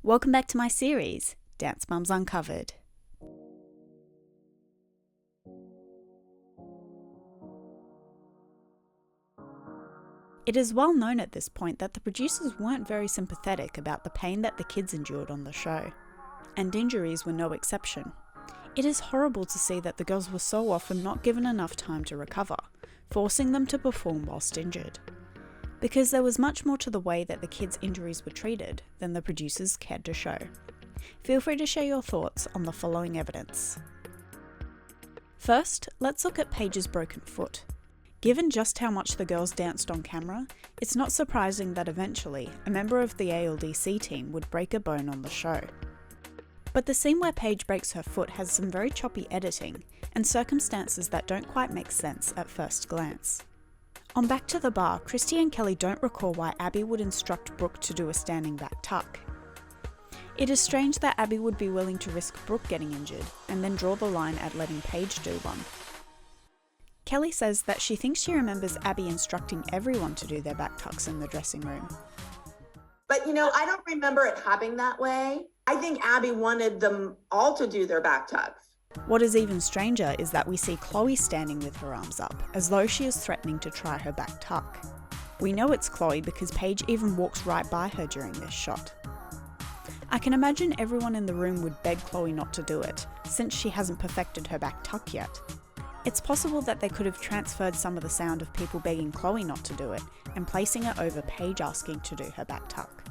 Welcome back to my series, Dance Mums Uncovered. It is well known at this point that the producers weren't very sympathetic about the pain that the kids endured on the show, and injuries were no exception. It is horrible to see that the girls were so often not given enough time to recover, forcing them to perform whilst injured. Because there was much more to the way that the kids' injuries were treated than the producers cared to show. Feel free to share your thoughts on the following evidence. First, let's look at Paige's broken foot. Given just how much the girls danced on camera, it's not surprising that eventually a member of the AUDC team would break a bone on the show. But the scene where Paige breaks her foot has some very choppy editing and circumstances that don't quite make sense at first glance. On Back to the Bar, Christi and Kelly don't recall why Abby would instruct Brooke to do a standing back tuck. It is strange that Abby would be willing to risk Brooke getting injured and then draw the line at letting Paige do one. Kelly says that she thinks she remembers Abby instructing everyone to do their back tucks in the dressing room. But I don't remember it happening that way. I think Abby wanted them all to do their back tucks. What is even stranger is that we see Chloe standing with her arms up, as though she is threatening to try her back tuck. We know it's Chloe because Paige even walks right by her during this shot. I can imagine everyone in the room would beg Chloe not to do it, since she hasn't perfected her back tuck yet. It's possible that they could have transferred some of the sound of people begging Chloe not to do it, and placing it over Paige asking to do her back tuck.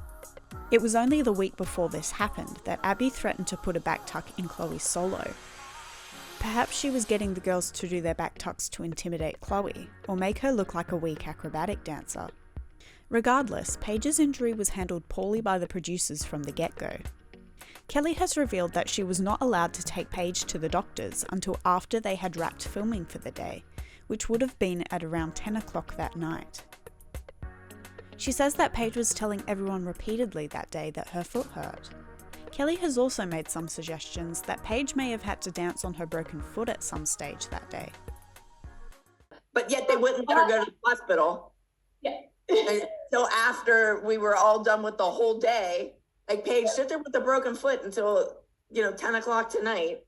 It was only the week before this happened that Abby threatened to put a back tuck in Chloe's solo. Perhaps she was getting the girls to do their back tucks to intimidate Chloe, or make her look like a weak acrobatic dancer. Regardless, Paige's injury was handled poorly by the producers from the get-go. Kelly has revealed that she was not allowed to take Paige to the doctors until after they had wrapped filming for the day, which would have been at around 10 o'clock that night. She says that Paige was telling everyone repeatedly that day that her foot hurt. Kelly has also made some suggestions that Paige may have had to dance on her broken foot at some stage that day. But yet they wouldn't let her go to the hospital. Yeah. Until after we were all done with the whole day. Like, Paige, sit there with a broken foot until, 10 o'clock tonight.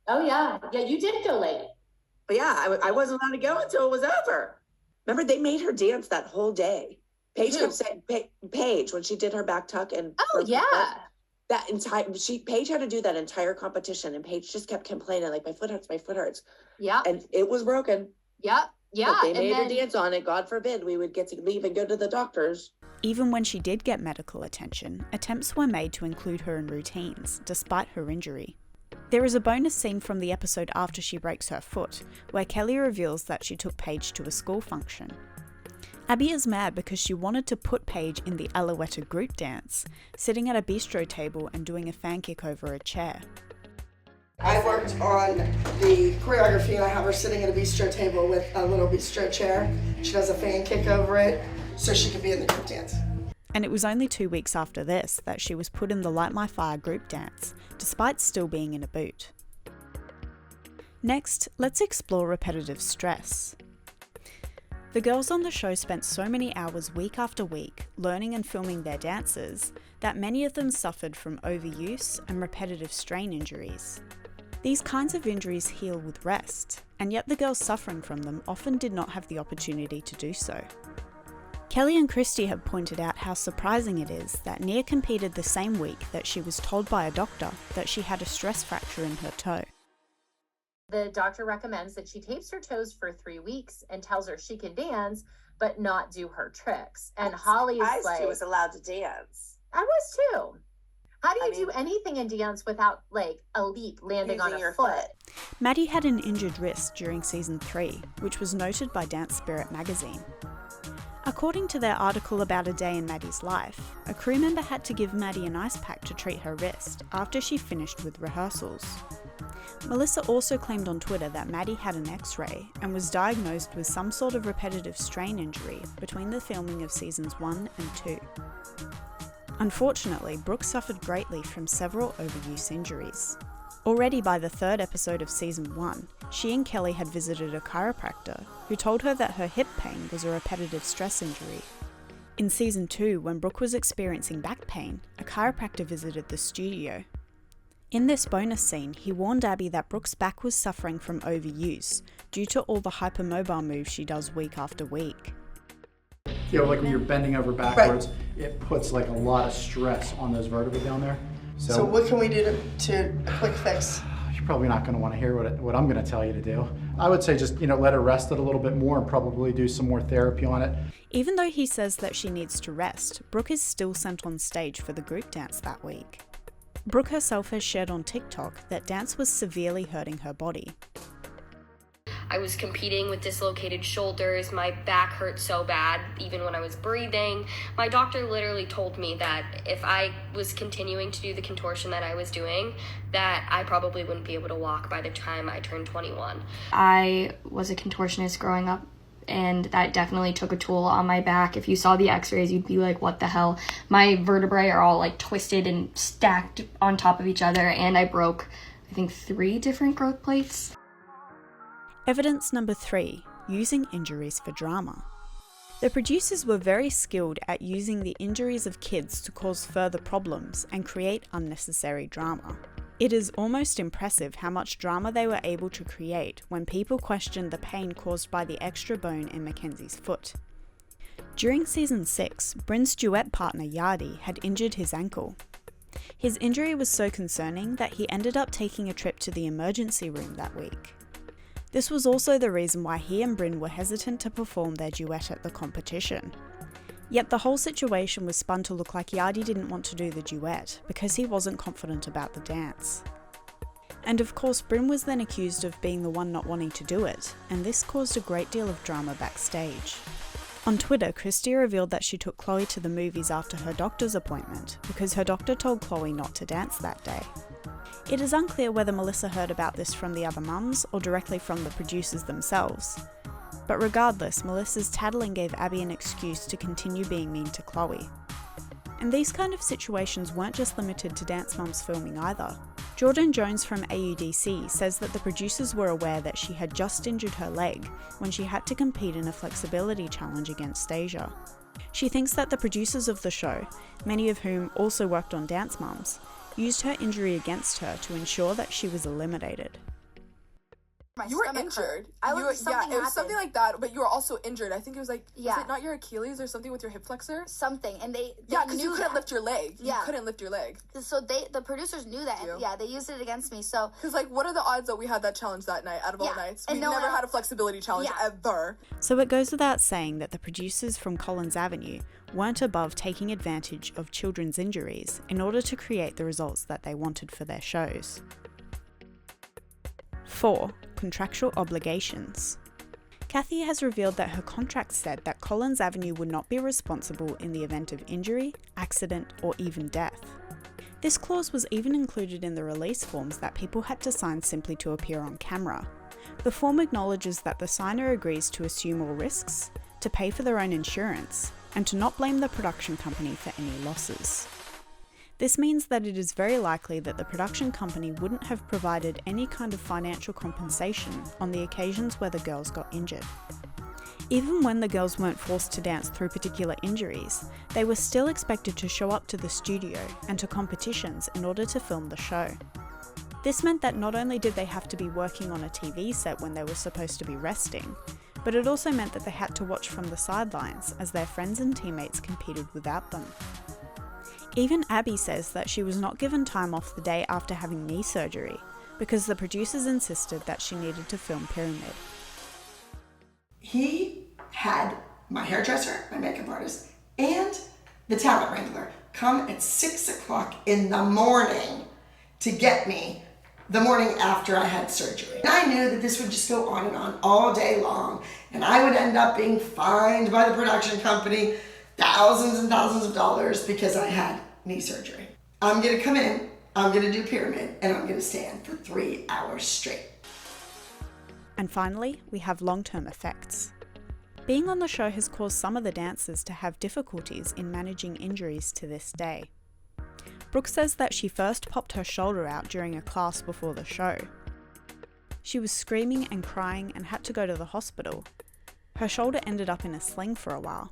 Oh, yeah. Yeah, you did go late. But yeah, I wasn't allowed to go until it was over. Remember, they made her dance that whole day. Paige kept saying, Paige, when she did her back tuck and... Oh, yeah. Paige had to do that entire competition, and Paige just kept complaining, like, my foot hurts. Yeah. And it was broken. Yeah. Yeah. But they made her dance on it. God forbid we would get to leave and go to the doctors. Even when she did get medical attention, attempts were made to include her in routines, despite her injury. There is a bonus scene from the episode after she breaks her foot, where Kelly reveals that she took Paige to a school function. Abby is mad because she wanted to put Paige in the Alouette group dance, sitting at a bistro table and doing a fan kick over a chair. I worked on the choreography and I have her sitting at a bistro table with a little bistro chair. She does a fan kick over it so she could be in the group dance. And it was only 2 weeks after this that she was put in the Light My Fire group dance, despite still being in a boot. Next, let's explore repetitive stress. The girls on the show spent so many hours week after week learning and filming their dances that many of them suffered from overuse and repetitive strain injuries. These kinds of injuries heal with rest, and yet the girls suffering from them often did not have the opportunity to do so. Kelly and Christi have pointed out how surprising it is that Nia competed the same week that she was told by a doctor that she had a stress fracture in her toe. The doctor recommends that she tapes her toes for 3 weeks and tells her she can dance, but not do her tricks. And Holly is like... she was allowed to dance. I was too. How do you do anything in dance without, a leap landing on your foot? Maddie had an injured wrist during season 3, which was noted by Dance Spirit magazine. According to their article about a day in Maddie's life, a crew member had to give Maddie an ice pack to treat her wrist after she finished with rehearsals. Melissa also claimed on Twitter that Maddie had an X-ray and was diagnosed with some sort of repetitive strain injury between the filming of seasons 1 and 2. Unfortunately, Brooke suffered greatly from several overuse injuries. Already by the 3rd episode of season 1, she and Kelly had visited a chiropractor who told her that her hip pain was a repetitive stress injury. In season 2, when Brooke was experiencing back pain, a chiropractor visited the studio. In this bonus scene, he warned Abby that Brooke's back was suffering from overuse due to all the hypermobile moves she does week after week. You know, like when you're bending over backwards, it puts like a lot of stress on those vertebrae down there. So what can we do to a quick fix? You're probably not going to want to hear what I'm going to tell you to do. I would say just, let her rest it a little bit more and probably do some more therapy on it. Even though he says that she needs to rest, Brooke is still sent on stage for the group dance that week. Brooke herself has shared on TikTok that dance was severely hurting her body. I was competing with dislocated shoulders. My back hurt so bad, even when I was breathing. My doctor literally told me that if I was continuing to do the contortion that I was doing, that I probably wouldn't be able to walk by the time I turned 21. I was a contortionist growing up, and that definitely took a toll on my back. If you saw the x-rays, you'd be like, what the hell? My vertebrae are all like twisted and stacked on top of each other, and I broke, I think, 3 different growth plates. Evidence number 3, using injuries for drama. The producers were very skilled at using the injuries of kids to cause further problems and create unnecessary drama. It is almost impressive how much drama they were able to create when people questioned the pain caused by the extra bone in Mackenzie's foot. During season 6, Bryn's duet partner Yardy had injured his ankle. His injury was so concerning that he ended up taking a trip to the emergency room that week. This was also the reason why he and Bryn were hesitant to perform their duet at the competition. Yet the whole situation was spun to look like Yardy didn't want to do the duet because he wasn't confident about the dance. And of course, Bryn was then accused of being the one not wanting to do it, and this caused a great deal of drama backstage. On Twitter, Christi revealed that she took Chloe to the movies after her doctor's appointment because her doctor told Chloe not to dance that day. It is unclear whether Melissa heard about this from the other mums or directly from the producers themselves. But regardless, Melissa's tattling gave Abby an excuse to continue being mean to Chloe. And these kind of situations weren't just limited to Dance Mums filming either. Jordyn Jones from AUDC says that the producers were aware that she had just injured her leg when she had to compete in a flexibility challenge against Stasia. She thinks that the producers of the show, many of whom also worked on Dance Mums, used her injury against her to ensure that she was eliminated. You were injured. It was something like that, but you were also injured. I think it was like, was it not your Achilles or something with your hip flexor? Something, and they because you couldn't lift your leg. You couldn't lift your leg. So the producers knew that, and they used it against me. So because like, what are the odds that we had that challenge that night out of all nights? We've never had a flexibility challenge ever. So it goes without saying that the producers from Collins Avenue weren't above taking advantage of children's injuries in order to create the results that they wanted for their shows. 4. Contractual Obligations. Cathy has revealed that her contract said that Collins Avenue would not be responsible in the event of injury, accident, or even death. This clause was even included in the release forms that people had to sign simply to appear on camera. The form acknowledges that the signer agrees to assume all risks, to pay for their own insurance, and to not blame the production company for any losses. This means that it is very likely that the production company wouldn't have provided any kind of financial compensation on the occasions where the girls got injured. Even when the girls weren't forced to dance through particular injuries, they were still expected to show up to the studio and to competitions in order to film the show. This meant that not only did they have to be working on a TV set when they were supposed to be resting, but it also meant that they had to watch from the sidelines as their friends and teammates competed without them. Even Abby says that she was not given time off the day after having knee surgery because the producers insisted that she needed to film Pyramid. He had my hairdresser, my makeup artist, and the talent wrangler come at 6 o'clock in the morning to get me the morning after I had surgery. And I knew that this would just go on and on all day long, and I would end up being fined by the production company thousands and thousands of dollars because I had knee surgery. I'm gonna come in, I'm gonna do Pyramid, and I'm gonna stand for 3 hours straight. And finally, we have long-term effects. Being on the show has caused some of the dancers to have difficulties in managing injuries to this day. Brooke says that she first popped her shoulder out during a class before the show. She was screaming and crying and had to go to the hospital. Her shoulder ended up in a sling for a while.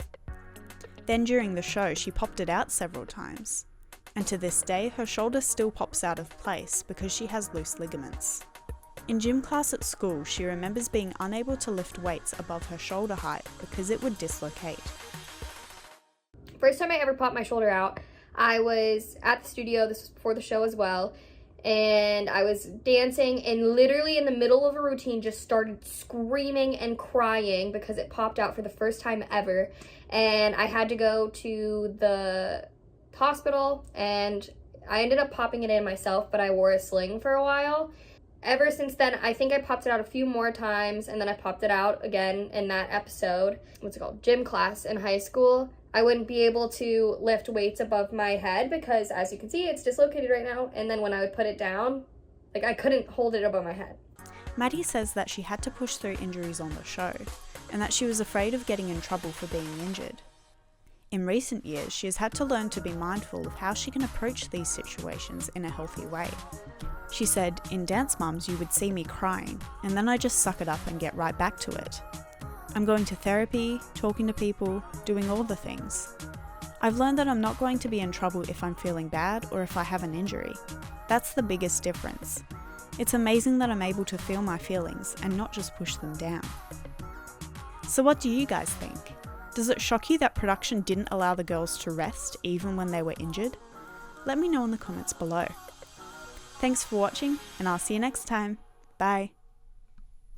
Then during the show, she popped it out several times. And to this day, her shoulder still pops out of place because she has loose ligaments. In gym class at school, she remembers being unable to lift weights above her shoulder height because it would dislocate. First time I ever popped my shoulder out, I was at the studio, this was before the show as well, and I was dancing and literally in the middle of a routine just started screaming and crying because it popped out for the first time ever. And I had to go to the hospital and I ended up popping it in myself, but I wore a sling for a while. Ever since then, I think I popped it out a few more times, and then I popped it out again in that episode, gym class in high school. I wouldn't be able to lift weights above my head because, as you can see, it's dislocated right now, and then when I would put it down, I couldn't hold it above my head. Maddie says that she had to push through injuries on the show, and that she was afraid of getting in trouble for being injured. In recent years, she has had to learn to be mindful of how she can approach these situations in a healthy way. She said, "In Dance Mums, you would see me crying, and then I just suck it up and get right back to it. I'm going to therapy, talking to people, doing all the things. I've learned that I'm not going to be in trouble if I'm feeling bad or if I have an injury. That's the biggest difference. It's amazing that I'm able to feel my feelings and not just push them down." So what do you guys think? Does it shock you that production didn't allow the girls to rest even when they were injured? Let me know in the comments below. Thanks for watching, and I'll see you next time. Bye.